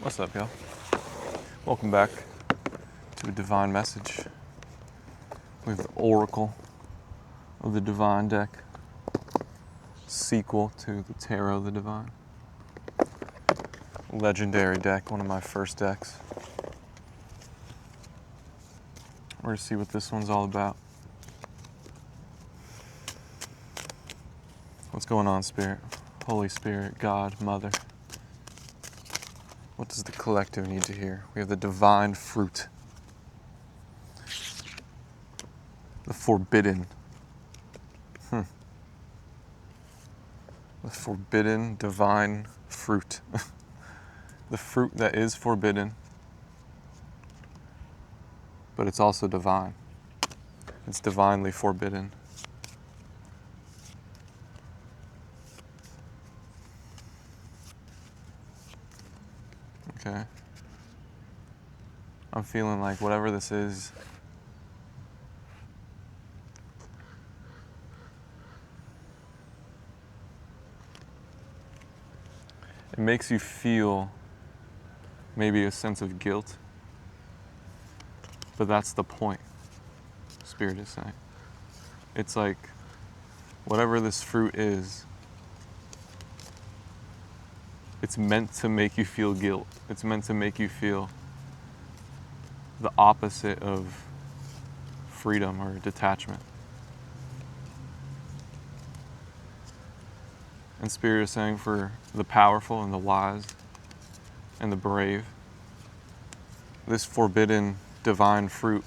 What's up, y'all? Welcome back to a divine message with the Oracle of the Divine deck, sequel to the Tarot of the Divine. Legendary deck, one of my first decks. We're going to see what this one's all about. What's going on, Spirit? Holy Spirit, God, Mother. What does the collective need to hear? We have the divine fruit. The forbidden. The forbidden divine fruit. The fruit that is forbidden, but it's also divine. It's divinely forbidden. Okay. I'm feeling like whatever this is, it makes you feel maybe a sense of guilt, but that's the point, Spirit is saying. It's like, whatever this fruit is, it's meant to make you feel guilt. It's meant to make you feel the opposite of freedom or detachment. And Spirit is saying for the powerful and the wise and the brave, this forbidden divine fruit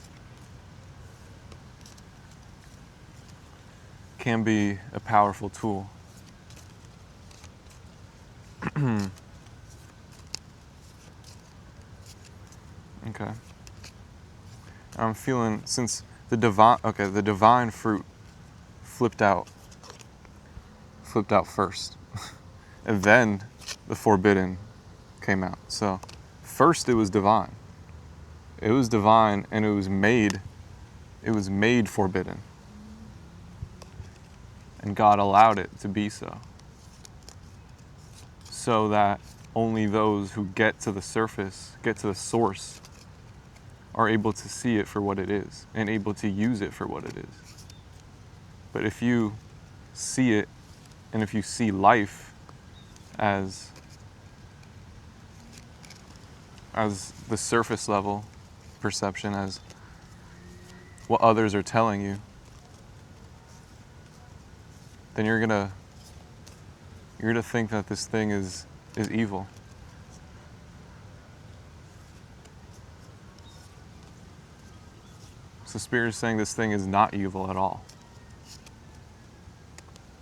can be a powerful tool. Okay. I'm feeling, since the divine fruit flipped out first. And then the forbidden came out. So first it was divine. It was divine and it was made forbidden. And God allowed it to be so. So that only those who get to the surface, get to the source, are able to see it for what it is and able to use it for what it is. But if you see it, and if you see life as the surface level perception, as what others are telling you, then you're gonna think that this thing is evil. So Spirit is saying this thing is not evil at all.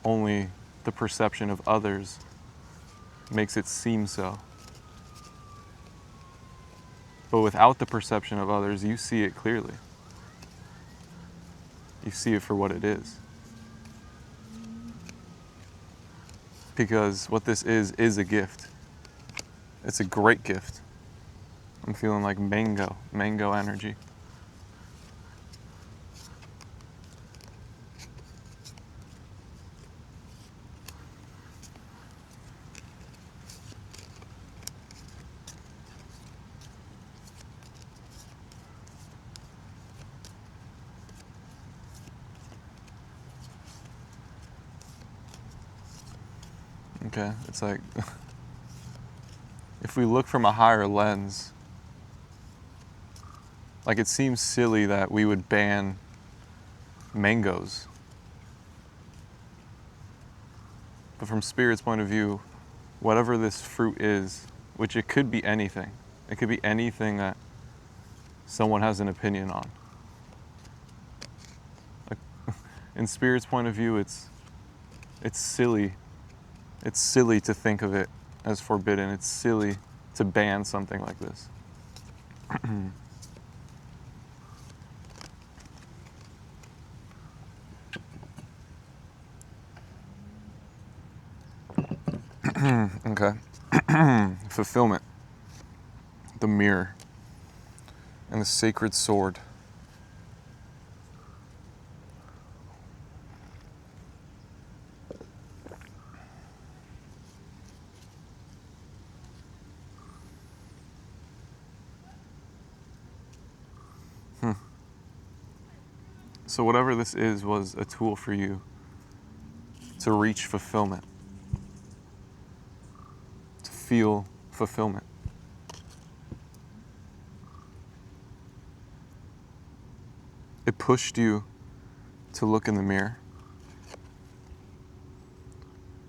Only the perception of others makes it seem so. But without the perception of others, you see it clearly. You see it for what it is. Because what this is a gift. It's a great gift. I'm feeling like mango energy. Okay, it's like, if we look from a higher lens, like it seems silly that we would ban mangoes. But from Spirit's point of view, whatever this fruit is, which it could be anything. It could be anything that someone has an opinion on. Like, in Spirit's point of view, it's silly. It's silly to think of it as forbidden. It's silly to ban something like this. Okay. Fulfillment. The mirror. And the sacred sword. So whatever this is was a tool for you to reach fulfillment, to feel fulfillment. It pushed you to look in the mirror.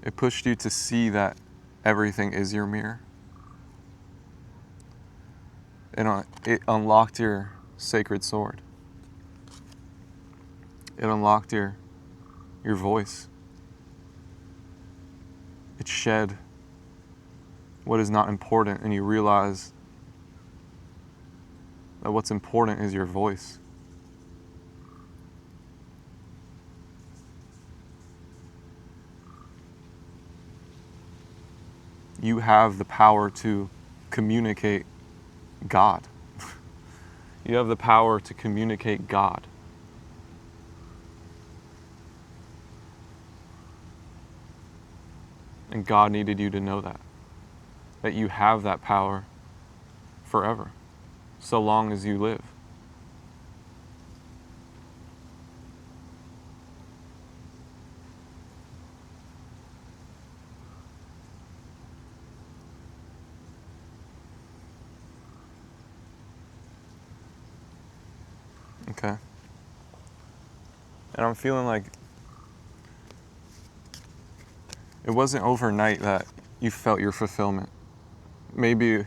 It pushed you to see that everything is your mirror. And it unlocked your sacred sword. It unlocked your voice. It shed what is not important, and you realize that what's important is your voice. You have the power to communicate God. You have the power to communicate God. And God needed you to know that you have that power forever, so long as you live. Okay? And I'm feeling like it wasn't overnight that you felt your fulfillment. Maybe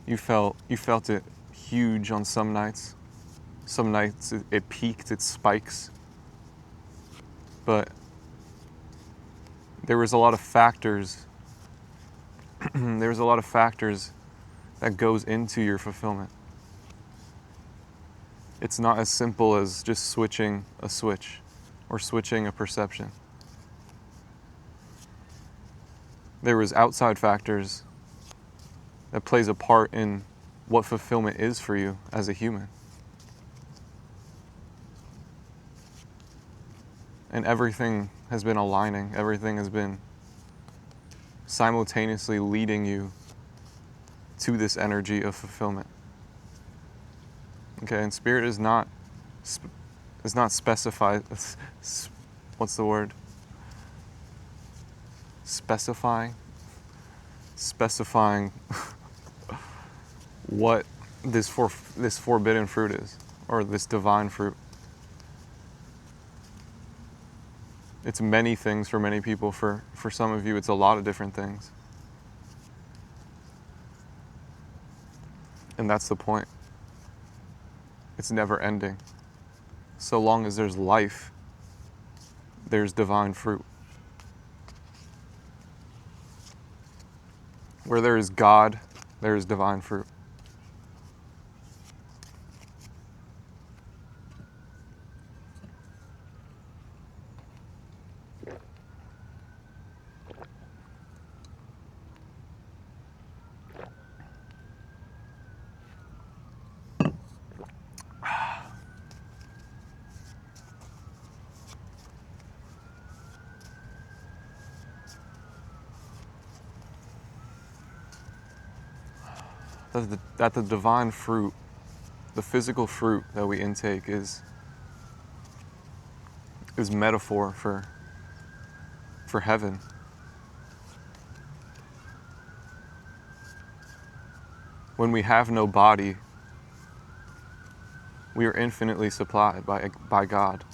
you felt it huge on some nights. Some nights it peaked, it spikes. But there was a lot of factors. There was a lot of factors that goes into your fulfillment. It's not as simple as just switching a switch or switching a perception. There was outside factors that plays a part in what fulfillment is for you as a human. And everything has been aligning. Everything has been simultaneously leading you to this energy of fulfillment. Okay, and spirit is not specified. What's the word? Specifying what this forbidden fruit is, or this divine fruit. It's many things for many people. For some of you, it's a lot of different things. And that's the point. It's never ending. So long as there's life, there's divine fruit. Where there is God, there is divine fruit. That the divine fruit, the physical fruit that we intake is metaphor for heaven. When we have no body, we are infinitely supplied by God.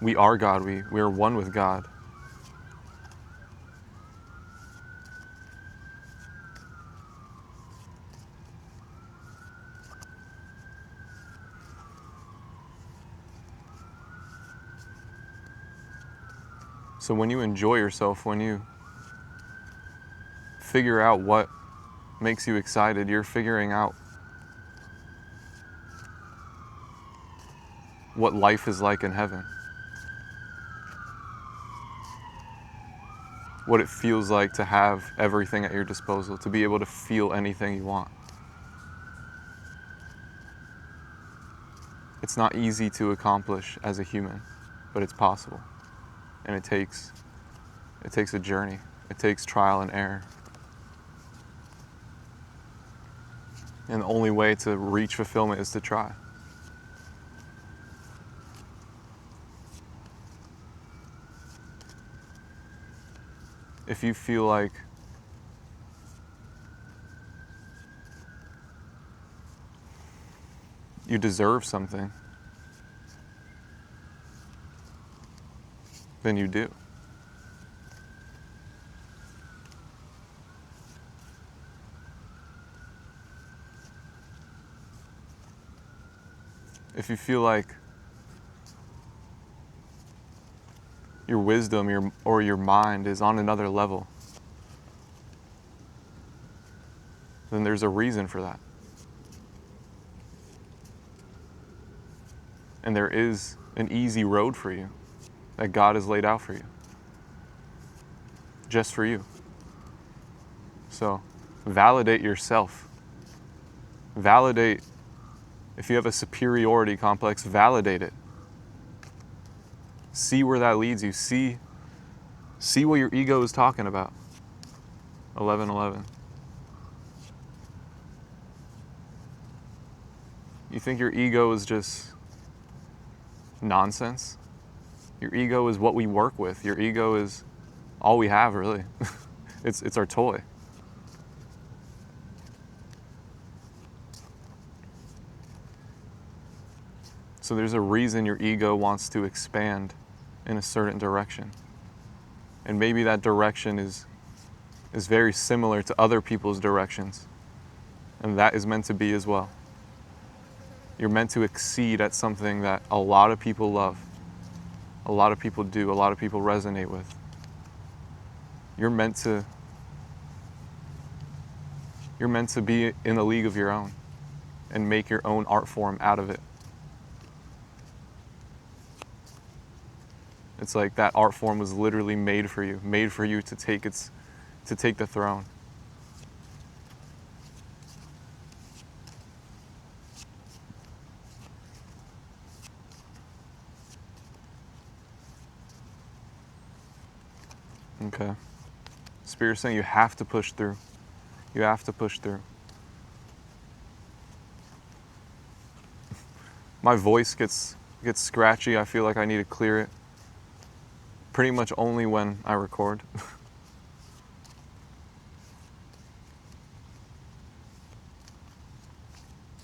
We are God. We are one with God. So when you enjoy yourself, when you figure out what makes you excited, you're figuring out what life is like in heaven. What it feels like to have everything at your disposal, to be able to feel anything you want. It's not easy to accomplish as a human, but it's possible. And it takes a journey. It takes trial and error. And the only way to reach fulfillment is to try. if you feel like you deserve something, then you do. If you feel like your wisdom or your mind is on another level, then there's a reason for that. And there is an easy road for you that God has laid out for you, just for you. So validate yourself. Validate, if you have a superiority complex, validate it. See where that leads you. See what your ego is talking about. 11:11. You think your ego is just nonsense? Your ego is what we work with. Your ego is all we have, really. It's our toy. So there's a reason your ego wants to expand in a certain direction. And maybe that direction is very similar to other people's directions. And that is meant to be as well. You're meant to exceed at something that a lot of people love. A lot of people do. A lot of people resonate with. You're meant to be in a league of your own and make your own art form out of it. It's like that art form was literally made for you to take the throne. Okay. Spirit's saying you have to push through. You have to push through. My voice gets scratchy. I feel like I need to clear it. Pretty much only when I record.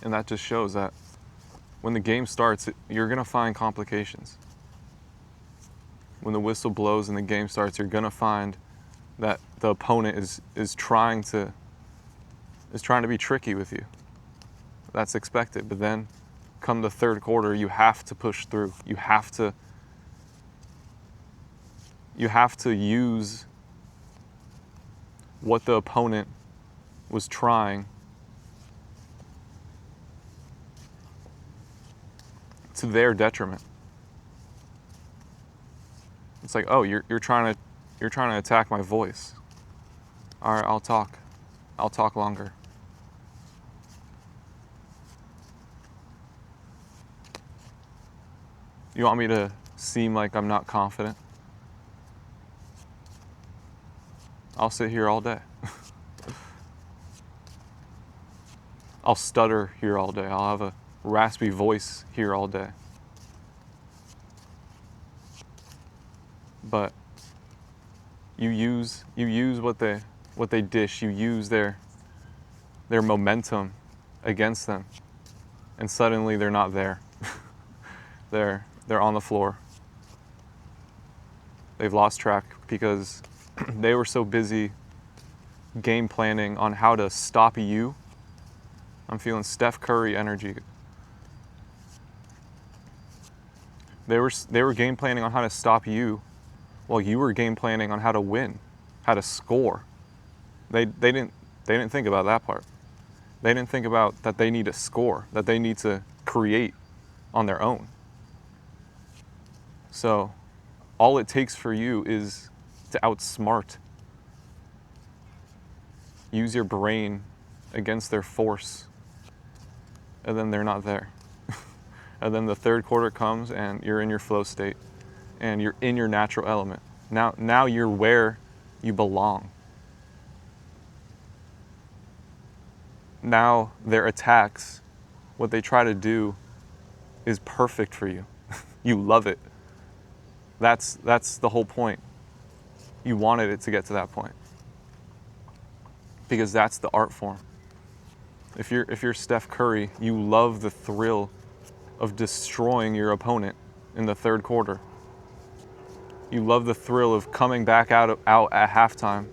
And that just shows that when the game starts, you're going to find complications. When the whistle blows and the game starts, you're going to find that the opponent is trying to be tricky with you. That's expected. But then come the third quarter, you have to push through. You have to use what the opponent was trying to their detriment. It's like, oh, you're trying to attack my voice. All right, I'll talk longer. You want me to seem like I'm not confident? I'll sit here all day. I'll stutter here all day. I'll have a raspy voice here all day. But you use what they dish. You use their momentum against them, and suddenly they're not there. They're on the floor. They've lost track because they were so busy game planning on how to stop you. I'm feeling Steph Curry energy. They were game planning on how to stop you, while you were game planning on how to win, how to score. They didn't think about that part. They didn't think about that they need to score, that they need to create on their own. So all it takes for you is to outsmart. Use your brain against their force, and then they're not there. And then the third quarter comes and you're in your flow state and you're in your natural element. Now you're where you belong. Now their attacks, what they try to do, is perfect for you. You love it. That's the whole point. You wanted it to get to that point. Because that's the art form. If you're Steph Curry, you love the thrill of destroying your opponent in the third quarter. You love the thrill of coming back out at halftime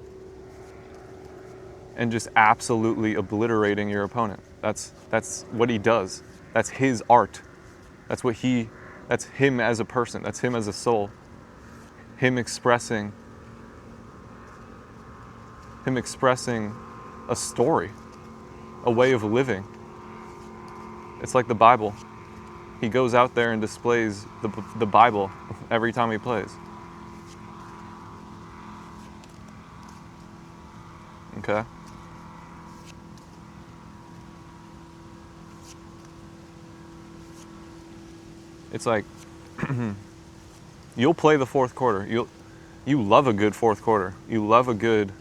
and just absolutely obliterating your opponent. That's what he does. That's his art. That's him as a person. That's him as a soul. Him expressing a story, a way of living. It's like the Bible. He goes out there and displays the Bible every time he plays. Okay? It's like you'll play the fourth quarter. You love a good fourth quarter. You love a good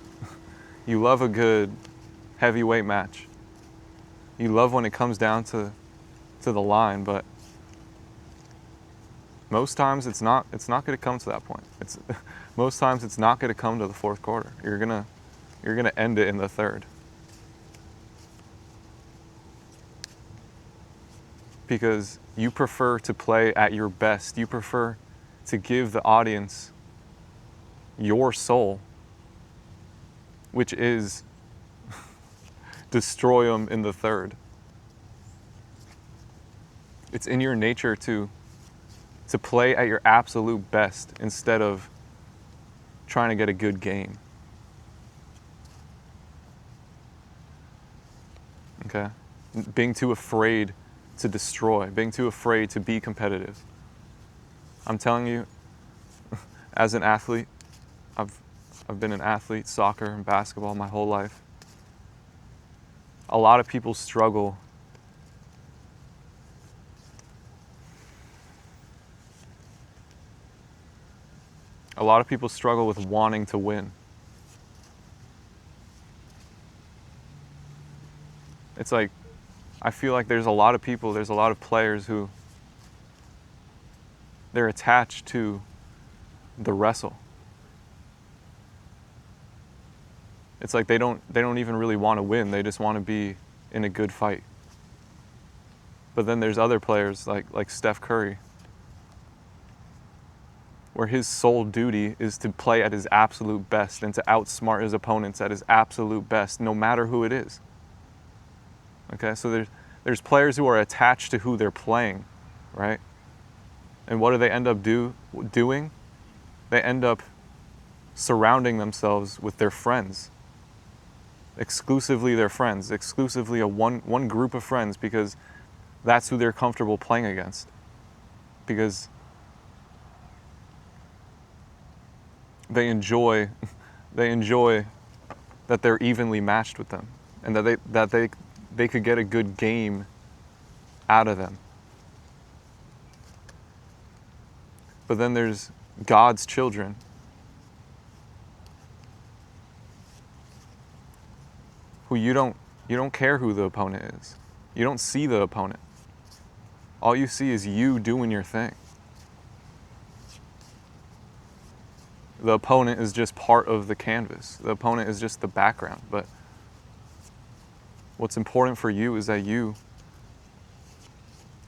heavyweight match. You love when it comes down to the line, but most times it's not going to come to that point. Most times it's not going to come to the fourth quarter. You're going to end it in the third. Because you prefer to play at your best. You prefer to give the audience your soul, which is destroy them in the third. It's in your nature to play at your absolute best instead of trying to get a good game. Okay? Being too afraid to destroy, being too afraid to be competitive. I'm telling you, as an athlete, I've been an athlete, soccer and basketball my whole life. A lot of people struggle with wanting to win. It's like, I feel like there's a lot of players who they're attached to the wrestle. It's like they don't even really want to win. They just want to be in a good fight. But then there's other players like Steph Curry, where his sole duty is to play at his absolute best and to outsmart his opponents at his absolute best, no matter who it is. Okay, so there's players who are attached to who they're playing, right? And what do they end up doing? They end up surrounding themselves with their friends. Exclusively their friends, exclusively a one group of friends, because that's who they're comfortable playing against. Because they enjoy that they're evenly matched with them, and that they could get a good game out of them. But then there's God's children who you don't care who the opponent is. You don't see the opponent. All you see is you doing your thing. The opponent is just part of the canvas. The opponent is just the background. But what's important for you is that you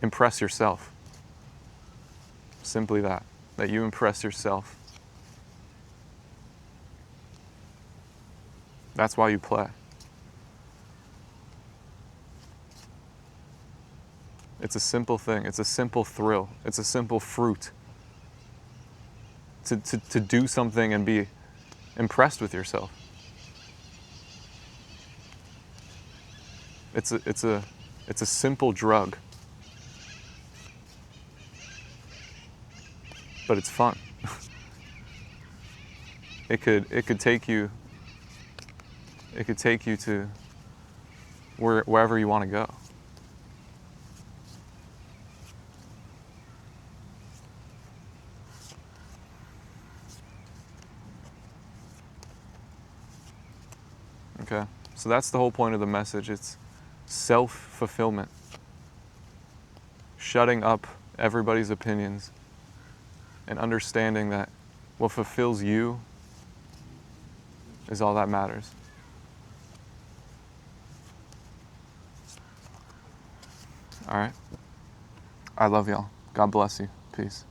impress yourself. Simply that you impress yourself. That's why you play. It's a simple thing. It's a simple thrill. It's a simple fruit. To do something and be impressed with yourself. It's a simple drug. But it's fun. It could take you to wherever you want to go. Okay? So that's the whole point of the message. It's self-fulfillment. Shutting up everybody's opinions and understanding that what fulfills you is all that matters. All right. I love y'all. God bless you. Peace.